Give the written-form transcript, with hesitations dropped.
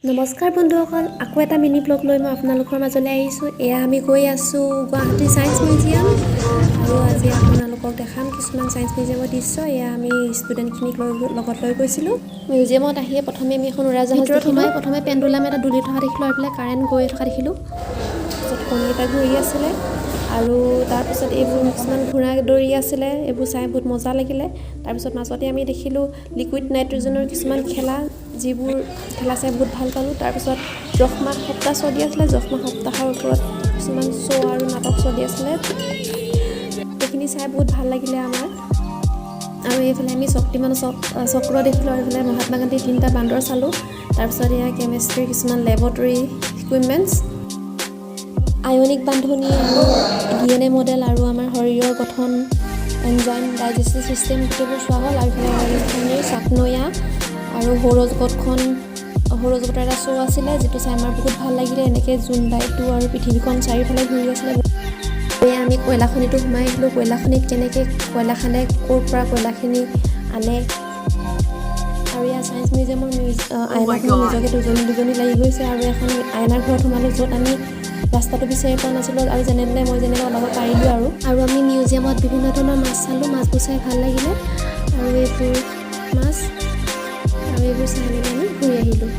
নমস্কাৰ বন্ধুসকল, আকৌ এটা মিনি ব্লগ লৈ মই আপোনালোকৰ মাজলৈ আহিছোঁ। এয়া আমি গৈ আছোঁ গুৱাহাটী ছায়েন্স মিউজিয়াম আৰু আজি আপোনালোকক দেখাম কিছুমান ছায়েন্স মিউজিয়ামৰ দৃশ্য। এয়া আমি ষ্টুডেণ্টখিনিক লগত লৈ গৈছিলোঁ। মিউজিয়ামত আহিয়ে প্ৰথমে আমি এখন উৰাজাহাজ দেখিলোঁ। প্ৰথমে পেণ্ডুলাম এটা দুলি থকা দেখিলোঁ আৰু কাৰেণ্ট গৈ থকা দেখিলোঁ। তাৰপিছত কণীকেইটা ঘূৰি আছিলে আৰু তাৰপিছত এইবোৰ কিছুমান ঘোঁৰা দৌৰি আছিলে। এইবোৰ চাই বহুত মজা লাগিলে। তাৰপিছত মাজতে আমি দেখিলোঁ লিকুইড নাইট্ৰজেনৰ কিছুমান খেলা, যিবোৰ খেলা চাই বহুত ভাল পালোঁ। তাৰপিছত যক্ষ্মা সপ্তাহ চলি আছিলে, যক্ষ্মা সপ্তাহৰ ওপৰত কিছুমান শ্ব' আৰু নাটক চলি আছিলে। সেইখিনি চাই বহুত ভাল লাগিলে আমাৰ। আৰু এইফালে আমি শক্তিমানৰ চক্ৰ দেখিলোঁ আৰু এইফালে মহাত্মা গান্ধীৰ 3টা বান্দৰ চালোঁ। তাৰপিছত এয়া কেমেষ্ট্ৰিৰ কিছুমান লেবৰেটৰী ইকুইপমেণ্টছ, আয়নিক বান্ধনি আৰু DNA মডেল আৰু আমাৰ শৰীৰৰ গঠন, এনজাইম, ডাইজেষ্টিভ চিষ্টেম গোটেইবোৰ চোৱা হ'ল। আৰু এইফালে ৰাজস্থানীৰ চাকনৈয়া আৰু সৌৰজগতৰ এটা শ্ব' আছিলে, যিটো চাই আমাৰ বহুত ভাল লাগিলে। এনেকৈ জোনবাইটো আৰু পৃথিৱীখন চাৰিওফালে ঘূৰি আছিলে। এয়া আমি কয়লাখনিটো সোমাই আহিলোঁ। কয়লাখনিত কেনেকৈ কয়লা খান্দে, ক'ৰ পৰা কয়লাখিনি আনে। আৰু ইয়াৰ ছায়েন্স মিউজিয়ামৰ আইনাখনত নিজকে দুজনী লাগি গৈছে। আৰু এখন আইনাৰ ঘৰত সোমালোঁ, য'ত আমি ৰাস্তাটো বিচাৰি পোৱা নাছিলোঁ আৰু মই যেনেকৈ ওলাব পাৰিলোঁ। আৰু আমি মিউজিয়ামত বিভিন্ন ধৰণৰ মাছ চালোঁ। মাছবোৰ চাই ভাল লাগিলে আৰু এইবোৰ মাছ আৰু এইবোৰ চাই মেলি আমি ঘূৰি আহিলোঁ।